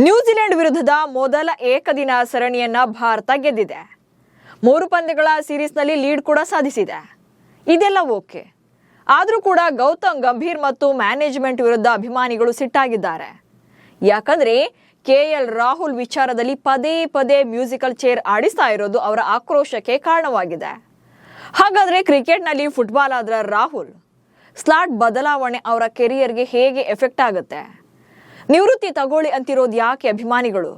New Zealand ವಿರುದ್ಧದ ಮೊದಲ ಏಕದಿನ ಸರಣಿಯನ್ನ ಭಾರತ ಗೆದ್ದಿದೆ. 3 ಪಂದ್ಯಗಳ ಸೀರೀಸ್ನಲ್ಲಿ ಲೀಡ್ ಕೂಡ ಸಾಧಿಸಿದೆ. ಇದೆಲ್ಲ ಓಕೆ. ಆದರೂ ಕೂಡ ಗೌತಮ್ ಗಂಭೀರ್ ಮತ್ತು ಮ್ಯಾನೇಜ್ಮೆಂಟ್ ವಿರುದ್ಧ ಅಭಿಮಾನಿಗಳು ಸಿಟ್ಟಾಗಿದ್ದಾರೆ. ಯಾಕಂದ್ರೆ ಕೆಎಲ್ ರಾಹುಲ್ ವಿಚಾರದಲ್ಲಿ ಪದೇ ಪದೇ ಮ್ಯೂಸಿಕಲ್ ಚೇರ್ ಆಡಿಸ್ತಾ ಇರೋದು ಅವರ ಆಕ್ರೋಶಕ್ಕೆ ಕಾರಣವಾಗಿದೆ. ಹಾಗಾದ್ರೆ ಕ್ರಿಕೆಟ್ನಲ್ಲಿ ಫುಟ್ಬಾಲ್ ಆದ್ರ ರಾಹುಲ್ ಸ್ಲಾಟ್ ಬದಲಾವಣೆ ಅವರ ಕೆರಿಯರ್ಗೆ ಹೇಗೆ ಎಫೆಕ್ಟ್ ಆಗುತ್ತೆ? ನಿವೃತ್ತಿ ತಗೊಳ್ಳಿ ಅಂತಿರೋದು ಯಾಕೆ ಅಭಿಮಾನಿಗಳು?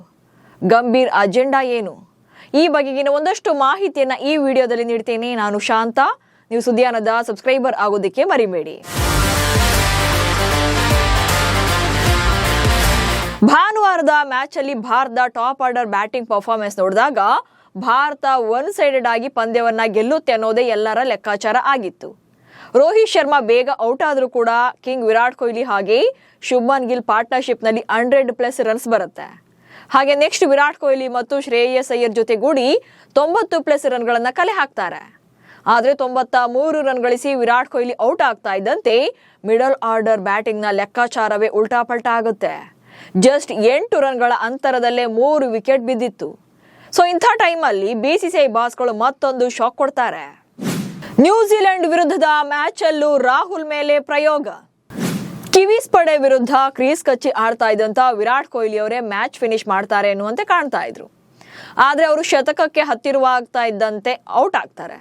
ಗಂಭೀರ್ ಅಜೆಂಡಾ ಏನು? ಈ ಬಗೆಗಿನ ಒಂದಷ್ಟು ಮಾಹಿತಿಯನ್ನ ಈ ವಿಡಿಯೋದಲ್ಲಿ ನೀಡ್ತೇನೆ. ನಾನು ಶಾಂತ. ನೀವು ಸುದ್ದಿಯಾನದ ಸಬ್ಸ್ಕ್ರೈಬರ್ ಆಗೋದಕ್ಕೆ ಮರಿಬೇಡಿ. ಭಾನುವಾರದ ಮ್ಯಾಚ್ ಅಲ್ಲಿ ಭಾರತದ ಟಾಪ್ ಆರ್ಡರ್ ಬ್ಯಾಟಿಂಗ್ ಪರ್ಫಾರ್ಮೆನ್ಸ್ ನೋಡಿದಾಗ ಭಾರತ ಒನ್ ಸೈಡೆಡ್ ಆಗಿ ಪಂದ್ಯವನ್ನ ಗೆಲ್ಲುತ್ತೆ ಅನ್ನೋದೇ ಎಲ್ಲರ ಲೆಕ್ಕಾಚಾರ ಆಗಿತ್ತು. ರೋಹಿತ್ ಶರ್ಮಾ ಬೇಗ ಔಟ್ ಆದ್ರೂ ಕೂಡ ಕಿಂಗ್ ವಿರಾಟ್ ಕೊಹ್ಲಿ ಹಾಗೆ ಶುಭ್ಮನ್ ಗಿಲ್ ಪಾರ್ಟ್ನರ್ಶಿಪ್ ನಲ್ಲಿ 100+ ರನ್ಸ್ ಬರುತ್ತೆ. ಹಾಗೆ ನೆಕ್ಸ್ಟ್ ವಿರಾಟ್ ಕೊಹ್ಲಿ ಮತ್ತು ಶ್ರೇಯಸ್ ಅಯ್ಯರ್ ಜೊತೆಗೂಡಿ 90+ ರನ್ಗಳನ್ನ ಕಲೆ ಹಾಕ್ತಾರೆ. ಆದ್ರೆ 93 ರನ್ ಗಳಿಸಿ ವಿರಾಟ್ ಕೊಹ್ಲಿ ಔಟ್ ಆಗ್ತಾ ಇದ್ದಂತೆ ಮಿಡಲ್ ಆರ್ಡರ್ ಬ್ಯಾಟಿಂಗ್ ನ ಲೆಕ್ಕಾಚಾರವೇ ಉಲ್ಟಾ ಪಲ್ಟಾ ಆಗುತ್ತೆ. ಜಸ್ಟ್ 8 ರನ್ಗಳ ಅಂತರದಲ್ಲೇ 3 ವಿಕೆಟ್ ಬಿದ್ದಿತ್ತು. ಸೊ ಇಂಥ ಟೈಮಲ್ಲಿ BCCI ಬಾಸ್ಗಳು ಮತ್ತೊಂದು ಶಾಕ್ ಕೊಡ್ತಾರೆ. ನ್ಯೂಜಿಲೆಂಡ್ ವಿರುದ್ಧದ ಮ್ಯಾಚ್ ಅಲ್ಲೂ ರಾಹುಲ್ ಮೇಲೆ ಪ್ರಯೋಗ. ಕಿವೀಸ್ ಪಡೆ ವಿರುದ್ಧ ಕ್ರೀಸ್ ಕಚ್ಚಿ ಆಡ್ತಾ ಇದ್ದಂತ ವಿರಾಟ್ ಕೊಹ್ಲಿ ಅವರೇ ಮ್ಯಾಚ್ ಫಿನಿಶ್ ಮಾಡ್ತಾರೆ ಎನ್ನುವಂತೆ ಕಾಣ್ತಾ ಇದ್ರು. ಆದ್ರೆ ಅವರು ಶತಕಕ್ಕೆ ಹತ್ತಿರವಾಗ್ತಾ ಇದ್ದಂತೆ ಔಟ್ ಆಗ್ತಾರೆ.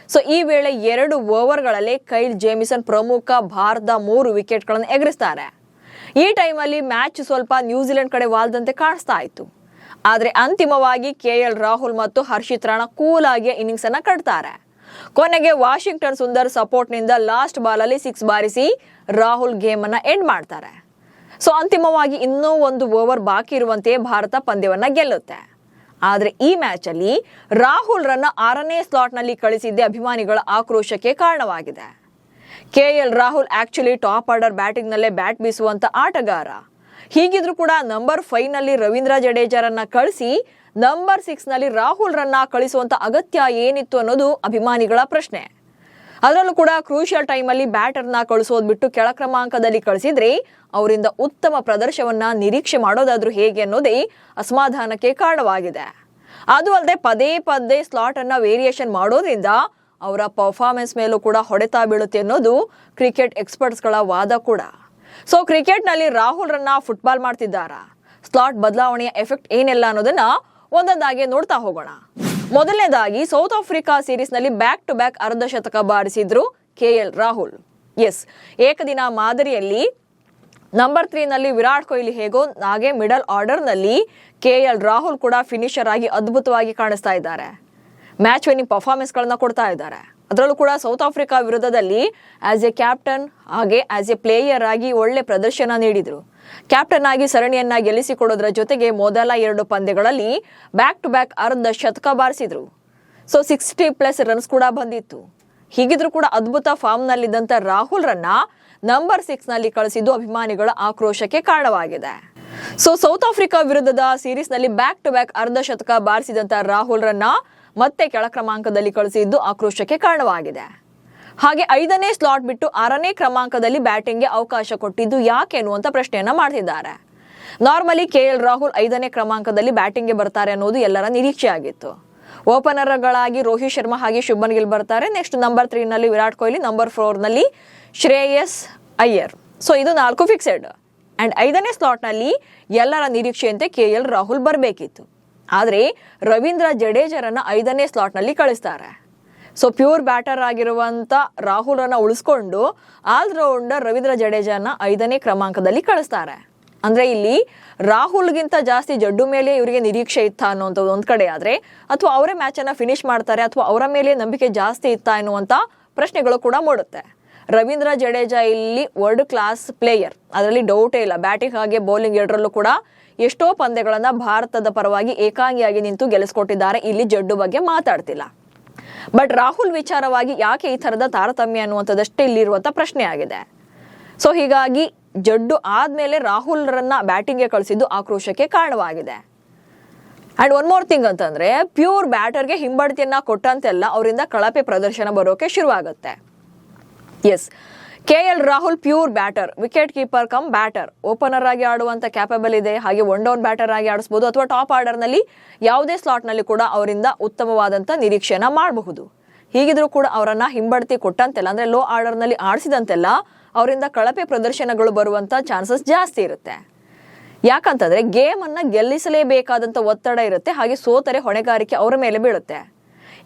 ಸೊ ಈ ವೇಳೆ 2 ಓವರ್ಗಳಲ್ಲೇ ಕೈಲ್ ಜೇಮಿಸನ್ ಪ್ರಮುಖ ಭಾರತದ 3 ವಿಕೆಟ್ಗಳನ್ನು ಎಗರಿಸ್ತಾರೆ. ಈ ಟೈಮಲ್ಲಿ ಮ್ಯಾಚ್ ಸ್ವಲ್ಪ ನ್ಯೂಜಿಲೆಂಡ್ ಕಡೆ ವಾಲ್ದಂತೆ ಕಾಣಿಸ್ತಾ ಇತ್ತು. ಆದ್ರೆ ಅಂತಿಮವಾಗಿ ಕೆಎಲ್ ರಾಹುಲ್ ಮತ್ತು ಹರ್ಷಿತ್ ರಾಣಾ ಕೂಲ್ ಆಗಿ ಇನ್ನಿಂಗ್ಸ್ ಅನ್ನ ಕಟ್ತಾರೆ. ಕೊನೆಗೆ ವಾಷಿಂಗ್ಟನ್ ಸುಂದರ್ ಸಪೋರ್ಟ್ ನಿಂದ ಲಾಸ್ಟ್ ಬಾಲ್ ಅಲ್ಲಿ 6 ಬಾರಿಸಿ ರಾಹುಲ್ ಗೇಮ್ ಅನ್ನ ಎಂಡ್ ಮಾಡ್ತಾರೆ. ಸೊ ಅಂತಿಮವಾಗಿ ಇನ್ನೂ 1 ಓವರ್ ಬಾಕಿ ಇರುವಂತೆ ಭಾರತ ಪಂದ್ಯವನ್ನ ಗೆಲ್ಲುತ್ತೆ. ಆದ್ರೆ ಈ ಮ್ಯಾಚ್ ಅಲ್ಲಿ ರಾಹುಲ್ ರನ್ನ 6ನೇ ಸ್ಲಾಟ್ ನಲ್ಲಿ ಕಳಿಸಿದ್ದೇ ಅಭಿಮಾನಿಗಳ ಆಕ್ರೋಶಕ್ಕೆ ಕಾರಣವಾಗಿದೆ. KL Rahul actually top order batting ನಲ್ಲೇ ಬ್ಯಾಟ್ ಬೀಸುವಂತ ಆಟಗಾರ. ಹೀಗಿದ್ರು ಕೂಡ ನಂಬರ್ 5 ನಲ್ಲಿ ರವೀಂದ್ರ ಜಡೇಜಾರನ್ನ ಕಳಿಸಿ ನಂಬರ್ 6 ನಲ್ಲಿ ರಾಹುಲ್ ರನ್ನ ಕಳಿಸುವಂತ ಅಗತ್ಯ ಏನಿತ್ತು ಅನ್ನೋದು ಅಭಿಮಾನಿಗಳ ಪ್ರಶ್ನೆ. ಅದರಲ್ಲೂ ಕೂಡ ಕ್ರೂಷಿಯಲ್ ಟೈಮ್ ಅಲ್ಲಿ ಬ್ಯಾಟರ್ನ ಕಳಿಸೋದ್ ಬಿಟ್ಟು ಕೆಳ ಕ್ರಮಾಂಕದಲ್ಲಿ ಕಳಿಸಿದ್ರೆ ಅವರಿಂದ ಉತ್ತಮ ಪ್ರದರ್ಶನವನ್ನ ನಿರೀಕ್ಷೆ ಮಾಡೋದಾದ್ರೂ ಹೇಗೆ ಅನ್ನೋದೇ ಅಸಮಾಧಾನಕ್ಕೆ ಕಾರಣವಾಗಿದೆ. ಅದು ಅಲ್ಲದೆ ಪದೇ ಪದೇ ಸ್ಲಾಟ್ ಅನ್ನ ವೇರಿಯೇಷನ್ ಮಾಡೋದ್ರಿಂದ ಅವರ ಪರ್ಫಾರ್ಮೆನ್ಸ್ ಮೇಲೂ ಕೂಡ ಹೊಡೆತ ಬೀಳುತ್ತೆ ಅನ್ನೋದು ಕ್ರಿಕೆಟ್ ಎಕ್ಸ್ಪರ್ಟ್ಸ್ ಗಳ ವಾದ ಕೂಡ. ಸೊ ಕ್ರಿಕೆಟ್ ನಲ್ಲಿ ರಾಹುಲ್ ರನ್ನ ಫುಟ್ಬಾಲ್ ಮಾಡ್ತಿದ್ದಾರಾ? ಸ್ಲಾಟ್ ಬದಲಾವಣೆಯ ಎಫೆಕ್ಟ್ ಏನೆಲ್ಲ ಅನ್ನೋದನ್ನ ಒಂದೊಂದಾಗಿ ನೋಡ್ತಾ ಹೋಗೋಣ. ಮೊದಲನೇದಾಗಿ ಸೌತ್ ಆಫ್ರಿಕಾ ಸೀರೀಸ್ ನಲ್ಲಿ ಬ್ಯಾಕ್ ಟು ಬ್ಯಾಕ್ ಅರ್ಧ ಶತಕ ಬಾರಿಸಿದ್ರು ಕೆಎಲ್ ರಾಹುಲ್. ಎಸ್, ಏಕದಿನ ಮಾದರಿಯಲ್ಲಿ ನಂಬರ್ 3 ನಲ್ಲಿ ವಿರಾಟ್ ಕೊಹ್ಲಿ ಹೇಗೋ ಹಾಗೆ ಮಿಡಲ್ ಆರ್ಡರ್ ನಲ್ಲಿ ಕೆಎಲ್ ರಾಹುಲ್ ಕೂಡ ಫಿನಿಶರ್ ಆಗಿ ಅದ್ಭುತವಾಗಿ ಕಾಣಿಸ್ತಾ ಇದ್ದಾರೆ. ಮ್ಯಾಚ್ ವಿನ್ನಿಂಗ್ ಪರ್ಫಾರ್ಮೆನ್ಸ್ ಗಳನ್ನ ಕೊಡ್ತಾ ಇದ್ದಾರೆ. ಅದರಲ್ಲೂ ಕೂಡ ಸೌತ್ ಆಫ್ರಿಕಾ ವಿರುದ್ಧದಲ್ಲಿ ಆಸ್ ಎ ಕ್ಯಾಪ್ಟನ್ ಹಾಗೆ ಆಸ್ ಎ ಪ್ಲೇಯರ್ ಆಗಿ ಒಳ್ಳೆ ಪ್ರದರ್ಶನ ನೀಡಿದ್ರು. ಕ್ಯಾಪ್ಟನ್ ಆಗಿ ಸರಣಿಯನ್ನ ಗೆಲ್ಲಿಸಿಕೊಡೋದ್ರ ಜೊತೆಗೆ ಮೊದಲ 2 ಪಂದ್ಯಗಳಲ್ಲಿ ಬ್ಯಾಕ್ ಟು ಬ್ಯಾಕ್ ಅರ್ಧ ಶತಕ ಬಾರಿಸಿದ್ರು. ಸೊ 60+ ರನ್ಸ್ ಕೂಡ ಬಂದಿತ್ತು. ಹೀಗಿದ್ರು ಕೂಡ ಅದ್ಭುತ ಫಾರ್ಮ್ ನಲ್ಲಿದ್ದಂತ ರಾಹುಲ್ ರನ್ನ ನಂಬರ್ 6 ನಲ್ಲಿ ಕಳಿಸಿದ್ದು ಅಭಿಮಾನಿಗಳ ಆಕ್ರೋಶಕ್ಕೆ ಕಾರಣವಾಗಿದೆ. ಸೊ ಸೌತ್ ಆಫ್ರಿಕಾ ವಿರುದ್ಧದ ಸೀರೀಸ್ ನಲ್ಲಿ ಬ್ಯಾಕ್ ಟು ಬ್ಯಾಕ್ ಅರ್ಧ ಶತಕ ಬಾರಿಸಿದಂತ ರಾಹುಲ್ ರನ್ನ ಮತ್ತೆ ಕೆಳ ಕ್ರಮಾಂಕದಲ್ಲಿ ಕಳಿಸಿದ್ದು ಆಕ್ರೋಶಕ್ಕೆ ಕಾರಣವಾಗಿದೆ. ಹಾಗೆ 5ನೇ ಸ್ಲಾಟ್ ಬಿಟ್ಟು 6ನೇ ಕ್ರಮಾಂಕದಲ್ಲಿ ಬ್ಯಾಟಿಂಗ್ಗೆ ಅವಕಾಶ ಕೊಟ್ಟಿದ್ದು ಯಾಕೆ ಅನ್ನುವಂತ ಪ್ರಶ್ನೆಯನ್ನ ಮಾಡ್ತಿದ್ದಾರೆ. ನಾರ್ಮಲಿ ಕೆಎಲ್ ರಾಹುಲ್ 5ನೇ ಕ್ರಮಾಂಕದಲ್ಲಿ ಬ್ಯಾಟಿಂಗ್ಗೆ ಬರ್ತಾರೆ ಅನ್ನೋದು ಎಲ್ಲರ ನಿರೀಕ್ಷೆ ಆಗಿತ್ತು. ಓಪನರ್ಗಳಾಗಿ ರೋಹಿತ್ ಶರ್ಮಾ ಹಾಗೆ ಶುಭ್ಮನ್ ಗಿಲ್ ಬರ್ತಾರೆ. ನೆಕ್ಸ್ಟ್ ನಂಬರ್ 3 ನಲ್ಲಿ ವಿರಾಟ್ ಕೊಹ್ಲಿ, ನಂಬರ್ 4 ನಲ್ಲಿ ಶ್ರೇಯಸ್ ಅಯ್ಯರ್. ಸೊ ಇದು 4 ಫಿಕ್ಸೆಡ್. ಅಂಡ್ 5ನೇ ಸ್ಲಾಟ್ ನಲ್ಲಿ ಎಲ್ಲರ ನಿರೀಕ್ಷೆಯಂತೆ ಕೆಎಲ್ ರಾಹುಲ್ ಬರಬೇಕಿತ್ತು. ಆದ್ರೆ ರವೀಂದ್ರ ಜಡೇಜರನ್ನ 5ನೇ ಸ್ಲಾಟ್ ನಲ್ಲಿ ಕಳಿಸ್ತಾರೆ. ಸೊ ಪ್ಯೂರ್ ಬ್ಯಾಟರ್ ಆಗಿರುವಂತ ರಾಹುಲ್ ರನ್ನ ಉಳಿಸ್ಕೊಂಡು ಆಲ್ರೌಂಡರ್ ರವೀಂದ್ರ ಜಡೇಜಾನ 5ನೇ ಕ್ರಮಾಂಕದಲ್ಲಿ ಕಳಿಸ್ತಾರೆ. ಅಂದ್ರೆ ಇಲ್ಲಿ ರಾಹುಲ್ಗಿಂತ ಜಾಸ್ತಿ ಜಡ್ಡು ಮೇಲೆ ಇವರಿಗೆ ನಿರೀಕ್ಷೆ ಇತ್ತ ಅನ್ನುವಂಥದ್ದು ಒಂದ್ ಕಡೆ ಆದ್ರೆ, ಅಥವಾ ಅವರೇ ಮ್ಯಾಚ್ ಅನ್ನ ಫಿನಿಶ್ ಮಾಡ್ತಾರೆ ಅಥವಾ ಅವರ ಮೇಲೆ ನಂಬಿಕೆ ಜಾಸ್ತಿ ಇತ್ತ ಎನ್ನುವಂತ ಪ್ರಶ್ನೆಗಳು ಕೂಡ ಮೂಡುತ್ತೆ. ರವೀಂದ್ರ ಜಡೇಜಾ ಇಲ್ಲಿ ವರ್ಲ್ಡ್ ಕ್ಲಾಸ್ ಪ್ಲೇಯರ್, ಅದರಲ್ಲಿ ಡೌಟೇ ಇಲ್ಲ. ಬ್ಯಾಟಿಂಗ್ ಹಾಗೆ ಬೌಲಿಂಗ್ ಎರಡರಲ್ಲೂ ಕೂಡ ಎಷ್ಟೋ ಪಂದ್ಯಗಳನ್ನ ಭಾರತದ ಪರವಾಗಿ ಏಕಾಂಗಿಯಾಗಿ ನಿಂತು ಗೆಲ್ಲಿಸ್ಕೊಟ್ಟಿದ್ದಾರೆ. ಇಲ್ಲಿ ಜಡ್ಡು ಬಗ್ಗೆ ಮಾತಾಡ್ತಿಲ್ಲ. ಬಟ್ ರಾಹುಲ್ ವಿಚಾರವಾಗಿ ಯಾಕೆ ಈ ತರದ ತಾರತಮ್ಯ ಅನ್ನುವಂಥದ್ದಷ್ಟೇ ಇಲ್ಲಿರುವಂತ ಪ್ರಶ್ನೆ ಆಗಿದೆ. ಸೊ ಹೀಗಾಗಿ ಜಡ್ಡು ಆದ್ಮೇಲೆ ರಾಹುಲ್ ರನ್ನ ಬ್ಯಾಟಿಂಗ್ಗೆ ಕಳಿಸಿದ್ದು ಆಕ್ರೋಶಕ್ಕೆ ಕಾರಣವಾಗಿದೆ. ಅಂಡ್ ಒನ್ ಮೋರ್ ಥಿಂಗ್ ಅಂತಂದ್ರೆ, ಪ್ಯೂರ್ ಬ್ಯಾಟರ್ಗೆ ಹಿಂಬಡ್ತಿಯನ್ನ ಕೊಟ್ಟಂತೆಲ್ಲ ಅವರಿಂದ ಕಳಪೆ ಪ್ರದರ್ಶನ ಬರೋಕೆ ಶುರುವಾಗುತ್ತೆ. Yes, KL Rahul pure batter, wicket keeper cum batter, opener ಆಗಿ ಆಡುವಂತ ಕ್ಯಾಪಬಲ್ ಇದೆ. ಹಾಗೆ ಒನ್ ಡೌನ್ ಬ್ಯಾಟರ್ ಆಗಿ ಆಡಿಸಬಹುದು ಅಥವಾ ಟಾಪ್ ಆರ್ಡರ್ ನಲ್ಲಿ ಯಾವುದೇ ಸ್ಲಾಟ್ ನಲ್ಲಿ ಕೂಡ ಅವರಿಂದ ಉತ್ತಮವಾದಂತ ನಿರೀಕ್ಷೆಯನ್ನ ಮಾಡಬಹುದು. ಹೀಗಿದ್ರೂ ಕೂಡ ಅವರನ್ನ ಹಿಂಬಡ್ತಿ ಕೊಟ್ಟಂತೆಲ್ಲ ಅಂದ್ರೆ ಲೋ ಆರ್ಡರ್ ನಲ್ಲಿ ಆಡಿಸಿದಂತೆಲ್ಲ ಅವರಿಂದ ಕಳಪೆ ಪ್ರದರ್ಶನಗಳು ಬರುವಂತ ಚಾನ್ಸಸ್ ಜಾಸ್ತಿ ಇರುತ್ತೆ. ಯಾಕಂತಂದ್ರೆ ಗೇಮ್ ಅನ್ನ ಗೆಲ್ಲಿಸಲೇಬೇಕಾದಂತ ಒತ್ತಡ ಇರುತ್ತೆ. ಹಾಗೆ ಸೋತರೆ ಹೊಣೆಗಾರಿಕೆ ಅವರ ಮೇಲೆ ಬೀಳುತ್ತೆ.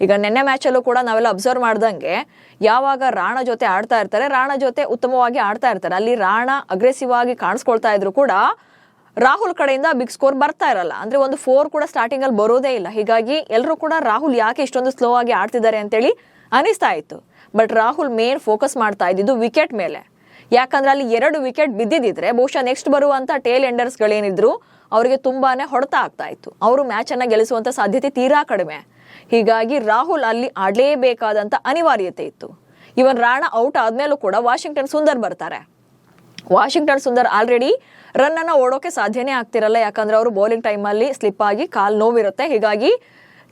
ಈಗ ನಿನ್ನೆ ಮ್ಯಾಚ್ ಅಲ್ಲೂ ಕೂಡ ನಾವೆಲ್ಲ ಅಬ್ಸರ್ವ್ ಮಾಡ್ದಂಗೆ ಯಾವಾಗ ರಾಣಾ ಜೊತೆ ಆಡ್ತಾ ಇರ್ತಾರೆ, ರಾಣಾ ಜೊತೆ ಉತ್ತಮವಾಗಿ ಆಡ್ತಾ ಇರ್ತಾರೆ. ಅಲ್ಲಿ ರಾಣಾ ಅಗ್ರೆಸಿವ್ ಆಗಿ ಕಾಣಿಸ್ಕೊಳ್ತಾ ಇದ್ರು ಕೂಡ ರಾಹುಲ್ ಕಡೆಯಿಂದ ಬಿಗ್ ಸ್ಕೋರ್ ಬರ್ತಾ ಇರಲ್ಲ. ಅಂದ್ರೆ ಒಂದು 4 ಕೂಡ ಸ್ಟಾರ್ಟಿಂಗ್ ಅಲ್ಲಿ ಬರೋದೇ ಇಲ್ಲ. ಹೀಗಾಗಿ ಎಲ್ಲರೂ ಕೂಡ ರಾಹುಲ್ ಯಾಕೆ ಇಷ್ಟೊಂದು ಸ್ಲೋ ಆಗಿ ಆಡ್ತಿದ್ದಾರೆ ಅಂತೇಳಿ ಅನಿಸ್ತಾ ಇತ್ತು. ಬಟ್ ರಾಹುಲ್ ಮೇನ್ ಫೋಕಸ್ ಮಾಡ್ತಾ ಇದ್ದಿದ್ದು ವಿಕೆಟ್ ಮೇಲೆ. ಯಾಕಂದ್ರೆ ಅಲ್ಲಿ 2 ವಿಕೆಟ್ ಬಿದ್ದಿದ್ರೆ ಬಹುಶಃ ನೆಕ್ಸ್ಟ್ ಬರುವಂತ ಟೇಲ್ ಎಂಡರ್ಸ್ ಗಳೇನಿದ್ರು ಅವರಿಗೆ ತುಂಬಾನೇ ಹೊಡೆತ ಆಗ್ತಾ ಇತ್ತು. ಅವರು ಮ್ಯಾಚ್ ಅನ್ನ ಗೆಲ್ಲಿಸುವಂತ ಸಾಧ್ಯತೆ ತೀರಾ ಕಡಿಮೆ. ಹೀಗಾಗಿ ರಾಹುಲ್ ಅಲ್ಲಿ ಆಡಲೇಬೇಕಾದಂತ ಅನಿವಾರ್ಯತೆ ಇತ್ತು. ಇವನ್ ರಾಣಾ ಔಟ್ ಆದ್ಮೇಲೂ ಕೂಡ ವಾಷಿಂಗ್ಟನ್ ಸುಂದರ್ ಬರ್ತಾರೆ. ವಾಷಿಂಗ್ಟನ್ ಸುಂದರ್ ಆಲ್ರೆಡಿ ರನ್ ಅನ್ನ ಓಡೋಕೆ ಸಾಧ್ಯನೇ ಆಗ್ತಿರಲ್ಲ. ಯಾಕಂದ್ರೆ ಅವರು ಬೌಲಿಂಗ್ ಟೈಮ್ ಅಲ್ಲಿ ಸ್ಲಿಪ್ ಆಗಿ ಕಾಲ್ ನೋವಿರುತ್ತೆ. ಹೀಗಾಗಿ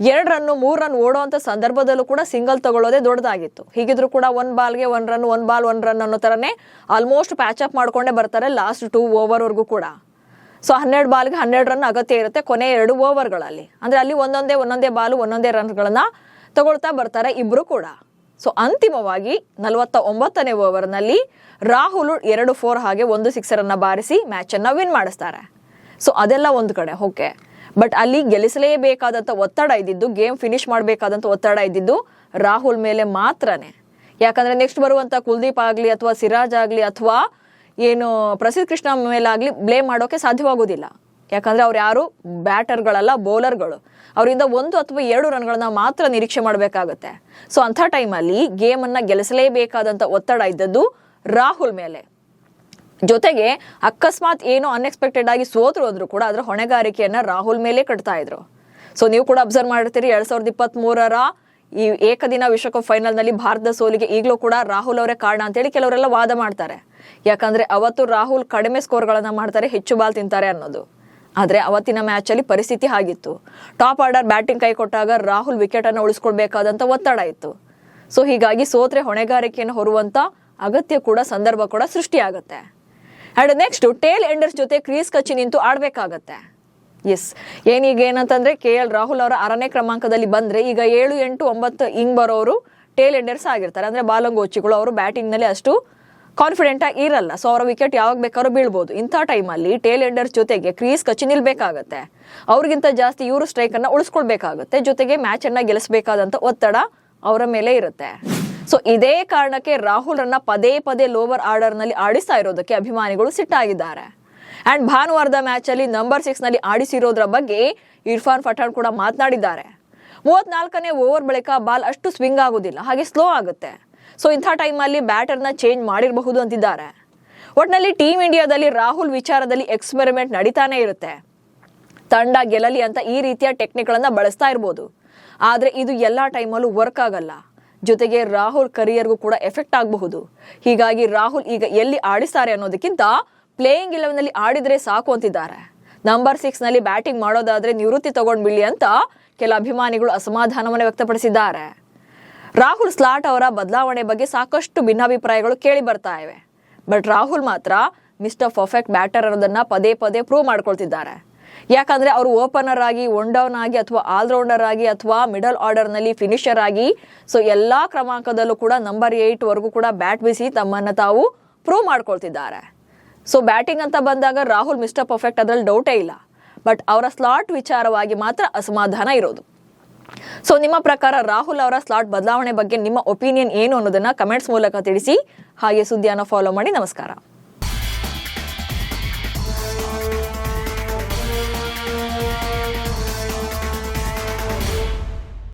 2 ರನ್ 3 ರನ್ ಓಡುವಂತ ಸಂದರ್ಭದಲ್ಲೂ ಕೂಡ ಸಿಂಗಲ್ ತಗೊಳ್ಳೋದೇ ದೊಡ್ಡದಾಗಿತ್ತು. ಹೀಗಿದ್ರು ಕೂಡ 1 ಬಾಲ್ಗೆ 1 ರನ್ 1 ಬಾಲ್ 1 ರನ್ ಅನ್ನೋ ತರನೇ ಆಲ್ಮೋಸ್ಟ್ ಪ್ಯಾಚ್ ಅಪ್ ಮಾಡ್ಕೊಂಡೇ ಬರ್ತಾರೆ ಲಾಸ್ಟ್ 2 ಓವರ್ ವರ್ಗೂ ಕೂಡ. ಸೊ 12 ಬಾಲ್ಗೆ 12 ರನ್ ಅಗತ್ಯ ಇರುತ್ತೆ ಕೊನೆ 2 ಓವರ್ಗಳಲ್ಲಿ. ಅಂದ್ರೆ ಅಲ್ಲಿ ಒಂದೊಂದೇ ಬಾಲು ಒಂದೊಂದೇ ರನ್ಗಳನ್ನ ತಗೊಳ್ತಾ ಬರ್ತಾರೆ ಇಬ್ರು ಕೂಡ. ಸೊ ಅಂತಿಮವಾಗಿ 49ನೇ ಓವರ್ನಲ್ಲಿ ರಾಹುಲ್ 2 4 ಹಾಗೆ 1 ಸಿಕ್ಸರ್ ಅನ್ನ ಬಾರಿಸಿ ಮ್ಯಾಚ್ ಅನ್ನ ವಿನ್ ಮಾಡಿಸ್ತಾರೆ. ಸೊ ಅದೆಲ್ಲ ಒಂದು ಕಡೆ ಓಕೆ. ಬಟ್ ಅಲ್ಲಿ ಗೆಲ್ಲಿಸಲೇಬೇಕಾದಂತ ಒತ್ತಡ ಇದ್ದಿದ್ದು, ಗೇಮ್ ಫಿನಿಶ್ ಮಾಡಬೇಕಾದಂತ ಒತ್ತಡ ಇದ್ದಿದ್ದು ರಾಹುಲ್ ಮೇಲೆ ಮಾತ್ರನೇ. ಯಾಕಂದ್ರೆ ನೆಕ್ಸ್ಟ್ ಬರುವಂತ ಕುಲ್ದೀಪ್ ಆಗ್ಲಿ ಅಥವಾ ಸಿರಾಜ್ ಆಗ್ಲಿ ಅಥವಾ ಏನು ಪ್ರಸಿದ್ಧ ಕೃಷ್ಣ ಮೇಲಾಗ್ಲಿ ಬ್ಲೇಮ್ ಮಾಡೋಕೆ ಸಾಧ್ಯವಾಗುವುದಿಲ್ಲ. ಯಾಕಂದ್ರೆ ಅವ್ರು ಯಾರು ಬ್ಯಾಟರ್ಗಳಲ್ಲ, ಬೌಲರ್ಗಳು. ಅವರಿಂದ 1 ಅಥವಾ 2 ರನ್ಗಳನ್ನ ಮಾತ್ರ ನಿರೀಕ್ಷೆ ಮಾಡಬೇಕಾಗುತ್ತೆ. ಸೊ ಅಂಥ ಟೈಮಲ್ಲಿ ಗೇಮ್ ಅನ್ನ ಗೆಲ್ಲಿಸಲೇಬೇಕಾದಂತ ಒತ್ತಡ ಇದ್ದದ್ದು ರಾಹುಲ್ ಮೇಲೆ. ಜೊತೆಗೆ ಅಕಸ್ಮಾತ್ ಏನೋ ಅನ್ಎಕ್ಸ್ಪೆಕ್ಟೆಡ್ ಆಗಿ ಸೋತ್ರು ಅಂದ್ರೂ ಕೂಡ ಅದರ ಹೊಣೆಗಾರಿಕೆಯನ್ನ ರಾಹುಲ್ ಮೇಲೆ ಕಟ್ತಾ ಇದ್ರು. ಸೊ ನೀವು ಕೂಡ ಅಬ್ಸರ್ವ್ ಮಾಡಿರ್ತೀರಿ 2023ರ ಈ ಏಕದಿನ ವಿಶ್ವಕಪ್ ಫೈನಲ್ ನಲ್ಲಿ ಭಾರತದ ಸೋಲಿಗೆ ಈಗಲೂ ಕೂಡ ರಾಹುಲ್ ಅವರೇ ಕಾರಣ ಅಂತೇಳಿ ಕೆಲವರೆಲ್ಲ ವಾದ ಮಾಡ್ತಾರೆ. ಯಾಕಂದ್ರೆ ಅವತ್ತು ರಾಹುಲ್ ಕಡಿಮೆ ಸ್ಕೋರ್ಗಳನ್ನ ಮಾಡ್ತಾರೆ, ಹೆಚ್ಚು ಬಾಲ್ ತಿಂತಾರೆ ಅನ್ನೋದು. ಆದ್ರೆ ಅವತ್ತಿನ ಮ್ಯಾಚ್ ಅಲ್ಲಿ ಪರಿಸ್ಥಿತಿ ಹಾಗಿತ್ತು. ಟಾಪ್ ಆರ್ಡರ್ ಬ್ಯಾಟಿಂಗ್ ಕೈ ಕೊಟ್ಟಾಗ ರಾಹುಲ್ ವಿಕೆಟ್ ಅನ್ನು ಉಳಿಸ್ಕೊಳ್ಬೇಕಾದಂತ ಒತ್ತಡ ಇತ್ತು. ಸೊ ಹೀಗಾಗಿ ಸೋತ್ರೆ ಹೊಣೆಗಾರಿಕೆಯನ್ನು ಹೊರುವಂತ ಅಗತ್ಯ ಕೂಡ ಸಂದರ್ಭ ಕೂಡ ಸೃಷ್ಟಿಯಾಗತ್ತೆ. ಅಂಡ್ ನೆಕ್ಸ್ಟ್ ಟೇಲ್ ಎಂಡರ್ಸ್ ಜೊತೆ ಕ್ರೀಸ್ ಕಚ್ಚಿ ನಿಂತು ಆಡ್ಬೇಕಾಗತ್ತೆ. ಎಸ್, ಏನಂತಂದ್ರೆ KL ರಾಹುಲ್ ಅವರ 6ನೇ ಕ್ರಮಾಂಕದಲ್ಲಿ ಬಂದ್ರೆ ಈಗ 7, 8, 9 ಹಿಂಗ್ ಬರೋರು ಟೇಲ್ ಎಂಡರ್ಸ್ ಆಗಿರ್ತಾರೆ. ಅಂದ್ರೆ ಬಾಲಂಗೋಚಿಗಳು. ಅವರು ಬ್ಯಾಟಿಂಗ್ ನಲ್ಲಿ ಅಷ್ಟು ಕಾನ್ಫಿಡೆಂಟ್ ಆಗಿ ಇರಲ್ಲ. ಸೊ ಅವರ ವಿಕೆಟ್ ಯಾವಾಗ ಬೇಕಾದ್ರೂ ಬೀಳ್ಬೋದು. ಇಂಥ ಟೈಮಲ್ಲಿ ಟೇಲ್ ಎಂಡರ್ಸ್ ಜೊತೆಗೆ ಕ್ರೀಸ್ ಕಚ್ಚಿ ನಿಲ್ಬೇಕಾಗತ್ತೆ. ಅವ್ರಿಗಿಂತ ಜಾಸ್ತಿ ಇವರು ಸ್ಟ್ರೈಕ್ ಅನ್ನ ಉಳಿಸ್ಕೊಳ್ಬೇಕಾಗತ್ತೆ. ಜೊತೆಗೆ ಮ್ಯಾಚ್ ಅನ್ನ ಗೆಲ್ಲಿಸಬೇಕಾದಂತ ಒತ್ತಡ ಅವರ ಮೇಲೆ ಇರುತ್ತೆ. ಸೊ ಇದೇ ಕಾರಣಕ್ಕೆ ರಾಹುಲ್ ರನ್ನ ಪದೇ ಲೋವರ್ ಆರ್ಡರ್ ನಲ್ಲಿ ಆಡಿಸ್ತಾ ಇರೋದಕ್ಕೆ ಅಭಿಮಾನಿಗಳು ಸಿಟ್ಟಾಗಿದ್ದಾರೆ. ಅಂಡ್ ಭಾನುವಾರದ ಮ್ಯಾಚ್ ಅಲ್ಲಿ ನಂಬರ್ 6 ನಲ್ಲಿ ಆಡಿಸಿರೋದ್ರ ಬಗ್ಗೆ ಇರ್ಫಾನ್ ಪಠಾಣ್ ಕೂಡ ಮಾತನಾಡಿದ್ದಾರೆ. 34ನೇ ಓವರ್ ಬಳಿಕ ಬಾಲ್ ಅಷ್ಟು ಸ್ವಿಂಗ್ ಆಗೋದಿಲ್ಲ, ಹಾಗೆ ಸ್ಲೋ ಆಗುತ್ತೆ. ಸೊ ಇಂಥ ಟೈಮಲ್ಲಿ ಬ್ಯಾಟರ್ನ ಚೇಂಜ್ ಮಾಡಿರಬಹುದು ಅಂತಿದ್ದಾರೆ. ಒಟ್ನಲ್ಲಿ ಟೀಮ್ ಇಂಡಿಯಾದಲ್ಲಿ ರಾಹುಲ್ ವಿಚಾರದಲ್ಲಿ ಎಕ್ಸ್ಪೆರಿಮೆಂಟ್ ನಡೀತಾನೆ ಇರುತ್ತೆ. ತಂಡ ಗೆಲ್ಲಲಿ ಅಂತ ಈ ರೀತಿಯ ಟೆಕ್ನಿಕ್ಗಳನ್ನ ಬಳಸ್ತಾ ಇರ್ಬೋದು. ಆದ್ರೆ ಇದು ಎಲ್ಲಾ ಟೈಮಲ್ಲೂ ವರ್ಕ್ ಆಗಲ್ಲ. ಜೊತೆಗೆ ರಾಹುಲ್ ಕರಿಯರ್ಗೂ ಕೂಡ ಎಫೆಕ್ಟ್ ಆಗಬಹುದು. ಹೀಗಾಗಿ ರಾಹುಲ್ ಈಗ ಎಲ್ಲಿ ಆಡಿಸ್ತಾರೆ ಅನ್ನೋದಕ್ಕಿಂತ ಪ್ಲೇಯಿಂಗ್ 11 ನಲ್ಲಿ ಆಡಿದ್ರೆ ಸಾಕು ಅಂತಿದ್ದಾರೆ. ನಂಬರ್ 6 ನಲ್ಲಿ ಬ್ಯಾಟಿಂಗ್ ಮಾಡೋದಾದ್ರೆ ನಿವೃತ್ತಿ ತಗೊಂಡ್ ಬಿಡ್ಲಿ ಅಂತ ಕೆಲ ಅಭಿಮಾನಿಗಳು ಅಸಮಾಧಾನವನ್ನು ವ್ಯಕ್ತಪಡಿಸಿದ್ದಾರೆ. ರಾಹುಲ್ ಸ್ಲಾಟ್ ಅವರ ಬದಲಾವಣೆ ಬಗ್ಗೆ ಸಾಕಷ್ಟು ಭಿನ್ನಾಭಿಪ್ರಾಯಗಳು ಕೇಳಿ ಬರ್ತಾ ಇವೆ. ಬಟ್ ರಾಹುಲ್ ಮಾತ್ರ ಮಿಸ್ಟರ್ ಪರ್ಫೆಕ್ಟ್ ಬ್ಯಾಟರ್ ಅನ್ನೋದನ್ನ ಪದೇ ಪ್ರೂವ್ ಮಾಡ್ಕೊಳ್ತಿದ್ದಾರೆ. ಯಾಕಂದ್ರೆ ಅವರು ಓಪನರ್ ಆಗಿ, ಒನ್ ಡೌನ್ ಆಗಿ ಅಥವಾ ಆಲ್ರೌಂಡರ್ ಆಗಿ ಅಥವಾ ಮಿಡಲ್ ಆರ್ಡರ್ ನಲ್ಲಿ ಫಿನಿಷರ್ ಆಗಿ, ಸೊ ಎಲ್ಲಾ ಕ್ರಮಾಂಕದಲ್ಲೂ ಕೂಡ ನಂಬರ್ 8 ವರೆಗೂ ಕೂಡ ಬ್ಯಾಟ್ ಬೀಸಿ ತಮ್ಮನ್ನ ತಾವು ಪ್ರೂವ್ ಮಾಡ್ಕೊಳ್ತಿದ್ದಾರೆ. ಸೊ ಬ್ಯಾಟಿಂಗ್ ಅಂತ ಬಂದಾಗ ರಾಹುಲ್ ಮಿಸ್ಟರ್ ಪರ್ಫೆಕ್ಟ್ ಅದ್ರಲ್ಲಿ ಡೌಟೇ ಇಲ್ಲ. ಬಟ್ ಅವರ ಸ್ಲಾಟ್ ವಿಚಾರವಾಗಿ ಮಾತ್ರ ಅಸಮಾಧಾನ ಇರೋದು. ಸೊ ನಿಮ್ಮ ಪ್ರಕಾರ ರಾಹುಲ್ ಅವರ ಸ್ಲಾಟ್ ಬದಲಾವಣೆ ಬಗ್ಗೆ ನಿಮ್ಮ ಒಪಿನಿಯನ್ ಏನು ಅನ್ನೋದನ್ನ ಕಮೆಂಟ್ಸ್ ಮೂಲಕ ತಿಳಿಸಿ. ಹಾಗೆ ಸುದ್ದಿಯನ್ನು ಫಾಲೋ ಮಾಡಿ. ನಮಸ್ಕಾರ.